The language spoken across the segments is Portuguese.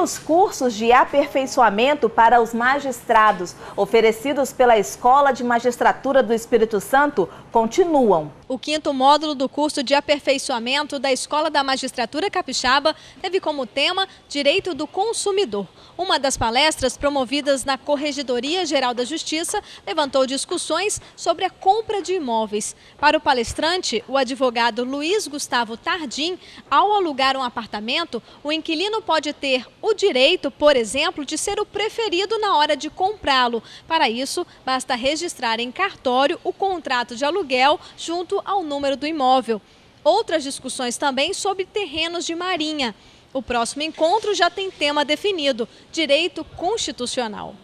os cursos de aperfeiçoamento para os magistrados oferecidos pela Escola de Magistratura do Espírito Santo continuam. O 5º módulo do curso de aperfeiçoamento da Escola da Magistratura Capixaba teve como tema Direito do Consumidor. Uma das palestras promovidas na Corregedoria Geral da Justiça levantou discussões sobre a compra de imóveis. Para o palestrante, o advogado Luiz Gustavo Tardim, ao alugar um apartamento, o inquilino pode ter o direito, por exemplo, de ser o preferido na hora de comprá-lo. Para isso, basta registrar em cartório o contrato de aluguel junto ao número do imóvel. Outras discussões também sobre terrenos de marinha. O próximo encontro já tem tema definido: direito constitucional.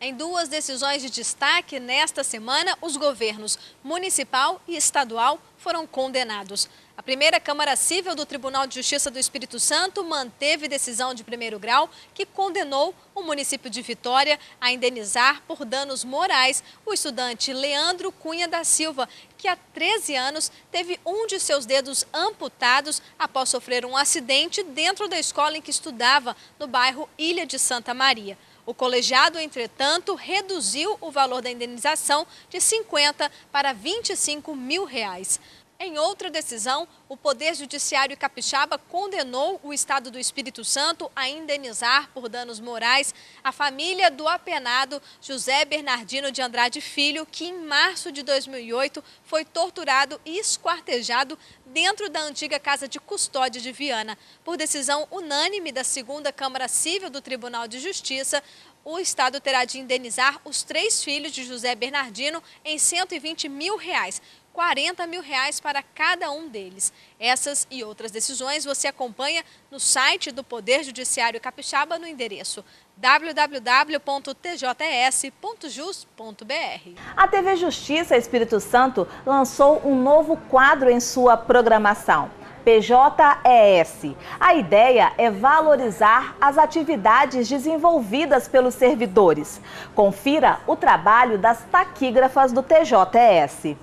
Em duas decisões de destaque nesta semana, os governos municipal e estadual foram condenados. A primeira Câmara Cível do Tribunal de Justiça do Espírito Santo manteve decisão de primeiro grau que condenou o município de Vitória a indenizar por danos morais o estudante Leandro Cunha da Silva, que há 13 anos teve um de seus dedos amputados após sofrer um acidente dentro da escola em que estudava, no bairro Ilha de Santa Maria. O colegiado, entretanto, reduziu o valor da indenização de 50 para 25 mil reais. Em outra decisão, o Poder Judiciário Capixaba condenou o Estado do Espírito Santo a indenizar por danos morais a família do apenado José Bernardino de Andrade Filho, que em março de 2008 foi torturado e esquartejado dentro da antiga Casa de Custódia de Viana. Por decisão unânime da 2ª Câmara Cível do Tribunal de Justiça, o Estado terá de indenizar os 3 filhos de José Bernardino em 120 mil reais. 40 mil reais para cada um deles. Essas e outras decisões você acompanha no site do Poder Judiciário Capixaba no endereço www.tjs.jus.br. A TV Justiça Espírito Santo lançou um novo quadro em sua programação, PJES. A ideia é valorizar as atividades desenvolvidas pelos servidores. Confira o trabalho das taquígrafas do TJES.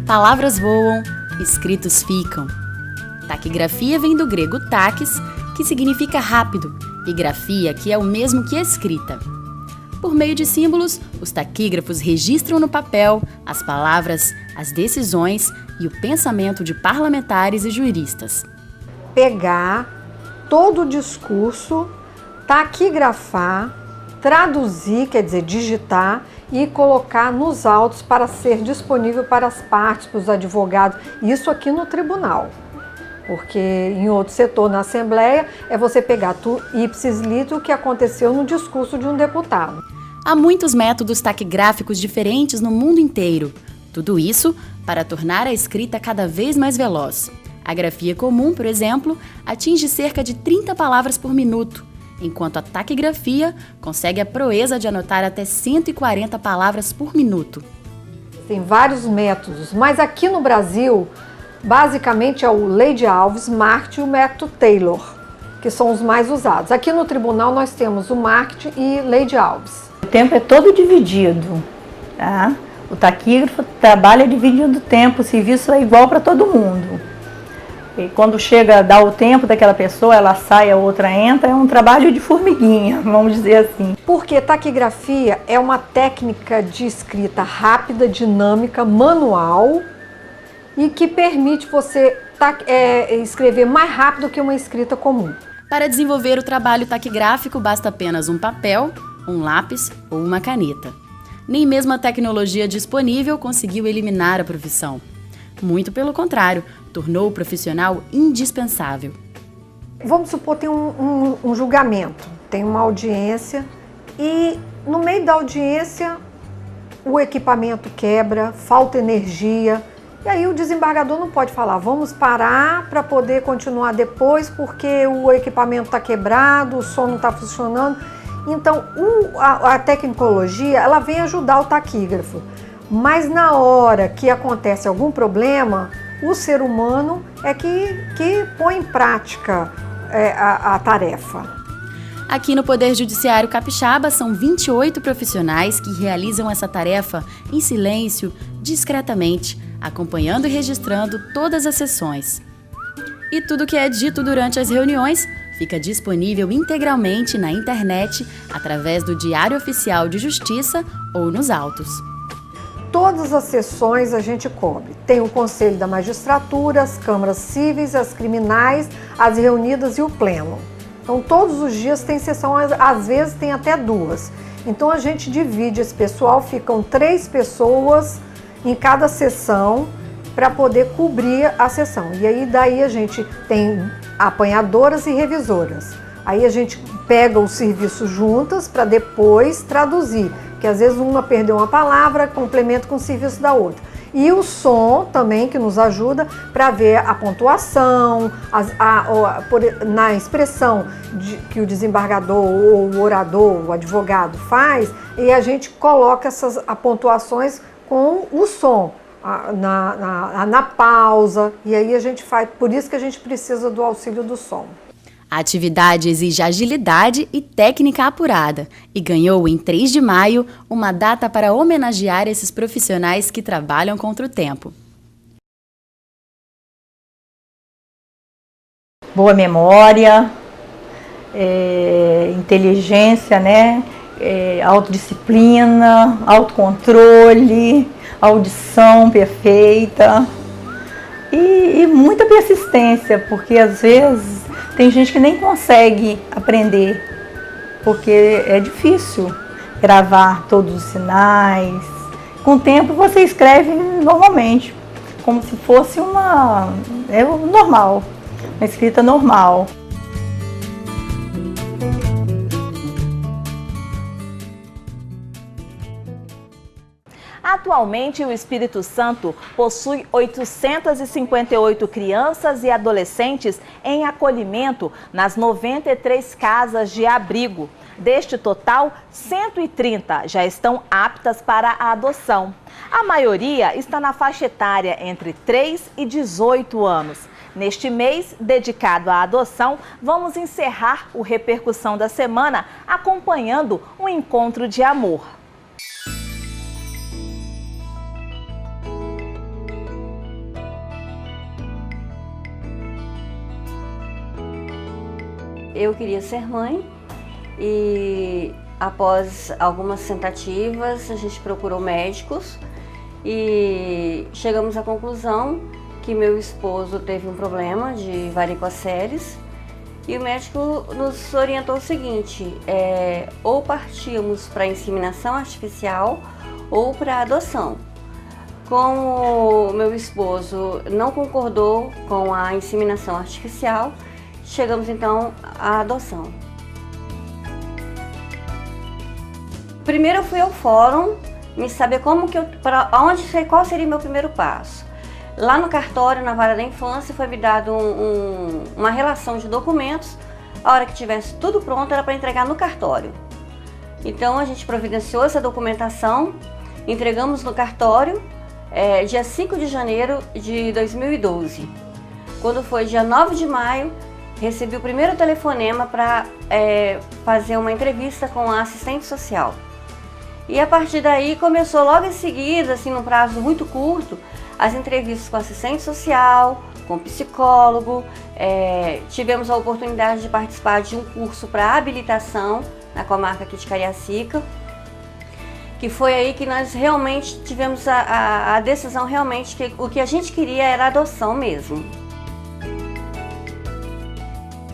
Palavras voam, escritos ficam. Taquigrafia vem do grego taques, que significa rápido, e grafia, que é o mesmo que escrita. Por meio de símbolos, os taquígrafos registram no papel as palavras, as decisões e o pensamento de parlamentares e juristas. Pegar todo o discurso, taquigrafar, traduzir, quer dizer, digitar, e colocar nos autos para ser disponível para as partes, para os advogados, isso aqui no tribunal. Porque em outro setor, na Assembleia, é você pegar ipsis literis o que aconteceu no discurso de um deputado. Há muitos métodos taquigráficos diferentes no mundo inteiro. Tudo isso para tornar a escrita cada vez mais veloz. A grafia comum, por exemplo, atinge cerca de 30 palavras por minuto, enquanto a taquigrafia consegue a proeza de anotar até 140 palavras por minuto. Tem vários métodos, mas aqui no Brasil, basicamente é o Lady Alves, Markt e o método Taylor, que são os mais usados. Aqui no tribunal nós temos o Markt e Lady Alves. O tempo é todo dividido, tá? O taquígrafo trabalha dividindo o tempo, o serviço é igual para todo mundo. E quando chega a dar o tempo daquela pessoa, ela sai, a outra entra, é um trabalho de formiguinha, vamos dizer assim. Porque taquigrafia é uma técnica de escrita rápida, dinâmica, manual e que permite você escrever mais rápido que uma escrita comum. Para desenvolver o trabalho taquigráfico, basta apenas um papel, um lápis ou uma caneta. Nem mesmo a tecnologia disponível conseguiu eliminar a profissão. Muito pelo contrário, tornou o profissional indispensável. Vamos supor, tem um julgamento, tem uma audiência e no meio da audiência o equipamento quebra, falta energia e aí o desembargador não pode falar, vamos parar para poder continuar depois porque o equipamento está quebrado, o som não está funcionando. Então a tecnologia ela vem ajudar o taquígrafo. Mas na hora que acontece algum problema, o ser humano é que põe em prática a tarefa. Aqui no Poder Judiciário Capixaba são 28 profissionais que realizam essa tarefa em silêncio, discretamente, acompanhando e registrando todas as sessões. E tudo que é dito durante as reuniões fica disponível integralmente na internet, através do Diário Oficial de Justiça ou nos autos. Todas as sessões a gente cobre. Tem o Conselho da Magistratura, as câmaras cíveis, as criminais, as reunidas e o pleno. Então todos os dias tem sessão, às vezes tem até 2. Então a gente divide esse pessoal, ficam 3 pessoas em cada sessão para poder cobrir a sessão. E aí daí a gente tem apanhadoras e revisoras. Aí a gente pega os serviços juntas para depois traduzir, que às vezes uma perdeu uma palavra, complementa com o serviço da outra. E o som também, que nos ajuda para ver a pontuação, na expressão que o desembargador, ou o orador, o advogado faz, e a gente coloca essas pontuações com o som, na pausa, e aí a gente faz, por isso que a gente precisa do auxílio do som. A atividade exige agilidade e técnica apurada e ganhou, em 3 de maio, uma data para homenagear esses profissionais que trabalham contra o tempo. Boa memória, inteligência, né? Autodisciplina, autocontrole, audição perfeita e muita persistência, porque às vezes tem gente que nem consegue aprender, porque é difícil gravar todos os sinais. Com o tempo você escreve normalmente, como se fosse uma escrita normal. Atualmente, o Espírito Santo possui 858 crianças e adolescentes em acolhimento nas 93 casas de abrigo. Deste total, 130 já estão aptas para a adoção. A maioria está na faixa etária entre 3 e 18 anos. Neste mês, dedicado à adoção, vamos encerrar o Repercussão da Semana acompanhando um encontro de amor. Eu queria ser mãe e após algumas tentativas a gente procurou médicos e chegamos à conclusão que meu esposo teve um problema de varicoceles e o médico nos orientou o seguinte, ou partíamos para inseminação artificial ou para adoção. Como meu esposo não concordou com a inseminação artificial, chegamos então à adoção. Primeiro eu fui ao fórum, me saber qual seria o meu primeiro passo. Lá no cartório, na vara da infância, foi me dado uma relação de documentos. A hora que tivesse tudo pronto era para entregar no cartório. Então a gente providenciou essa documentação, entregamos no cartório, dia 5 de janeiro de 2012. Quando foi dia 9 de maio, recebi o primeiro telefonema para fazer uma entrevista com a assistente social. E a partir daí começou logo em seguida, assim, num prazo muito curto, as entrevistas com assistente social, com psicólogo. Tivemos a oportunidade de participar de um curso para habilitação na comarca aqui de Cariacica, que foi aí que nós realmente tivemos a decisão realmente que o que a gente queria era adoção mesmo.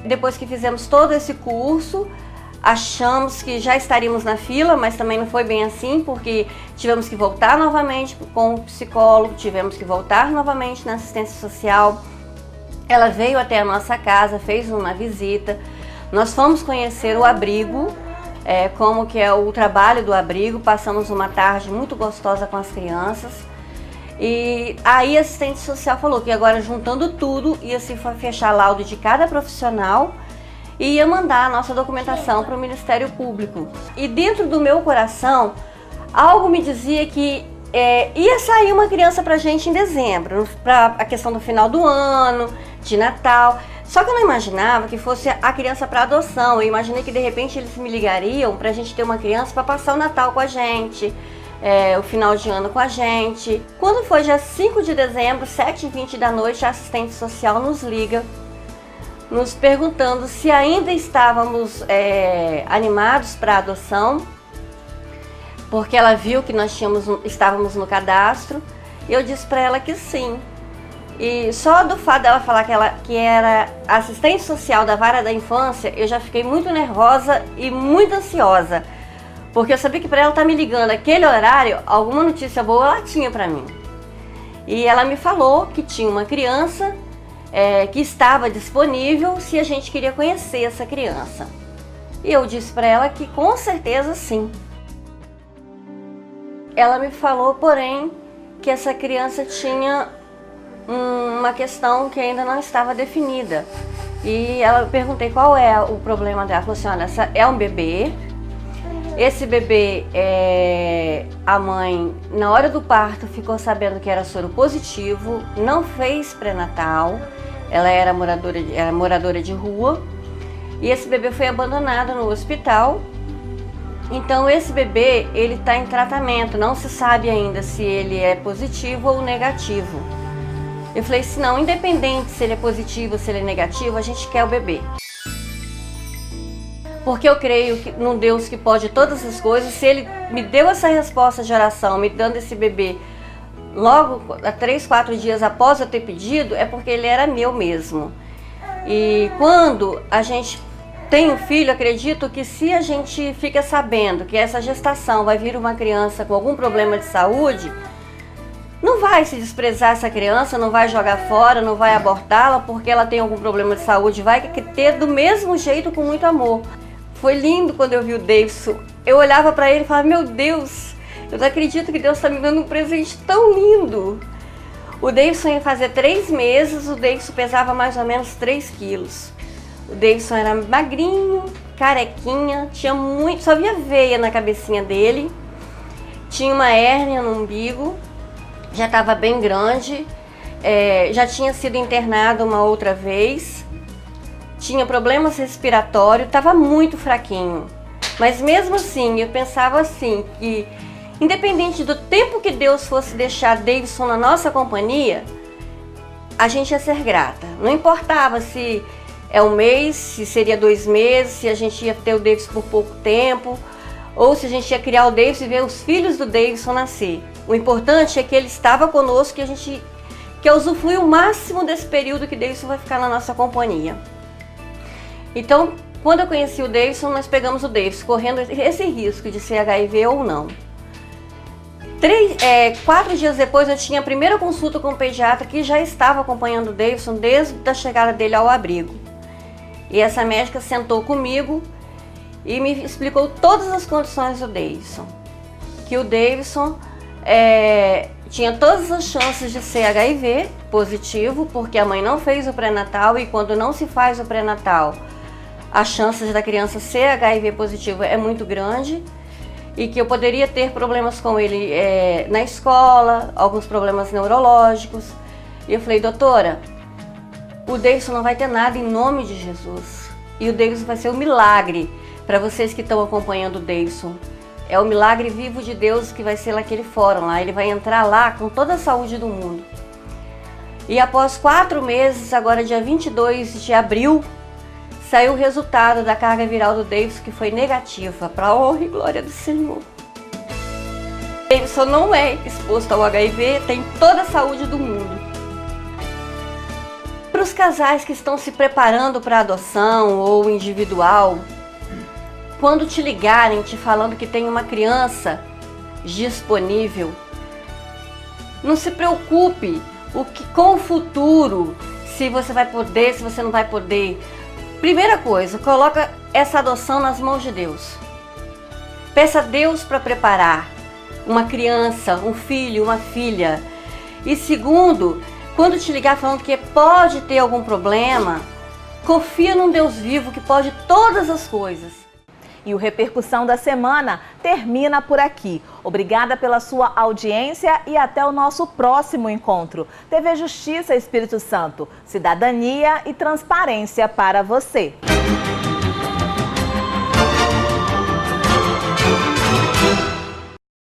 Depois que fizemos todo esse curso, achamos que já estaríamos na fila, mas também não foi bem assim, porque tivemos que voltar novamente com o psicólogo, tivemos que voltar novamente na assistência social. Ela veio até a nossa casa, fez uma visita, nós fomos conhecer o abrigo, como que é o trabalho do abrigo, passamos uma tarde muito gostosa com as crianças. E aí a assistente social falou que agora, juntando tudo, ia se fechar laudo de cada profissional e ia mandar a nossa documentação para o Ministério Público. E dentro do meu coração, algo me dizia que ia sair uma criança para a gente em dezembro, para a questão do final do ano, de Natal. Só que eu não imaginava que fosse a criança para adoção. Eu imaginei que de repente eles me ligariam para a gente ter uma criança para passar o Natal com a gente, o final de ano com a gente. Quando foi dia 5 de dezembro, 7h20 da noite, a assistente social nos liga, nos perguntando se ainda estávamos animados para a adoção, porque ela viu que nós estávamos no cadastro. E eu disse para ela que sim. E só do fato dela falar que era assistente social da Vara da Infância, eu já fiquei muito nervosa e muito ansiosa. Porque eu sabia que para ela estar me ligando naquele horário, alguma notícia boa ela tinha para mim. E ela me falou que tinha uma criança que estava disponível se a gente queria conhecer essa criança. E eu disse para ela que com certeza sim. Ela me falou, porém, que essa criança tinha uma questão que ainda não estava definida. E eu perguntei qual é o problema dela. Ela falou assim, olha, essa é um bebê. Esse bebê, a mãe, na hora do parto, ficou sabendo que era soro positivo, não fez pré-natal, ela era moradora de rua, e esse bebê foi abandonado no hospital. Então esse bebê, ele está em tratamento, não se sabe ainda se ele é positivo ou negativo. Eu falei assim, não, independente se ele é positivo ou se ele é negativo, a gente quer o bebê. Porque eu creio num Deus que pode todas as coisas. Se ele me deu essa resposta de oração, me dando esse bebê logo 3, 4 dias após eu ter pedido, é porque ele era meu mesmo. E quando a gente tem um filho, acredito que se a gente fica sabendo que essa gestação vai vir uma criança com algum problema de saúde, não vai se desprezar essa criança, não vai jogar fora, não vai abortá-la porque ela tem algum problema de saúde, vai ter do mesmo jeito, com muito amor. Foi lindo quando eu vi o Davidson. Eu olhava para ele e falava, meu Deus, eu não acredito que Deus está me dando um presente tão lindo. O Davidson ia fazer 3 meses, o Davidson pesava mais ou menos 3 quilos. O Davidson era magrinho, carequinha, tinha só via veia na cabecinha dele, tinha uma hérnia no umbigo, já estava bem grande, já tinha sido internado uma outra vez, tinha problemas respiratórios, estava muito fraquinho. Mas mesmo assim, eu pensava assim, que independente do tempo que Deus fosse deixar Davidson na nossa companhia, a gente ia ser grata. Não importava se é 1 mês, se seria 2 meses, se a gente ia ter o Davidson por pouco tempo, ou se a gente ia criar o Davidson e ver os filhos do Davidson nascer. O importante é que ele estava conosco, que a gente quer usufruir o máximo desse período que Davidson vai ficar na nossa companhia. Então, quando eu conheci o Davidson, nós pegamos o Davidson, correndo esse risco de ser HIV ou não. 4 dias depois, eu tinha a primeira consulta com o pediatra que já estava acompanhando o Davidson desde a chegada dele ao abrigo. E essa médica sentou comigo e me explicou todas as condições do Davidson. Que o Davidson tinha todas as chances de ser HIV positivo, porque a mãe não fez o pré-natal, e quando não se faz o pré-natal, as chances da criança ser HIV positivo é muito grande, e que eu poderia ter problemas com ele na escola, alguns problemas neurológicos. E eu falei, doutora, o Davidson não vai ter nada em nome de Jesus. E o Davidson vai ser um milagre para vocês que estão acompanhando o Davidson. É o milagre vivo de Deus que vai ser naquele fórum lá. Ele vai entrar lá com toda a saúde do mundo. E após 4 meses, agora dia 22 de abril, saiu o resultado da carga viral do Davidson, que foi negativa, para a honra e glória do Senhor. O Davidson não é exposto ao HIV, tem toda a saúde do mundo. Para os casais que estão se preparando para adoção ou individual, quando te ligarem te falando que tem uma criança disponível, não se preocupe com o futuro, se você vai poder, se você não vai poder. Primeira coisa, coloca essa adoção nas mãos de Deus. Peça a Deus para preparar uma criança, um filho, uma filha. E segundo, quando te ligar falando que pode ter algum problema, confia num Deus vivo que pode todas as coisas. E o Repercussão da Semana termina por aqui. Obrigada pela sua audiência e até o nosso próximo encontro. TV Justiça Espírito Santo, cidadania e transparência para você.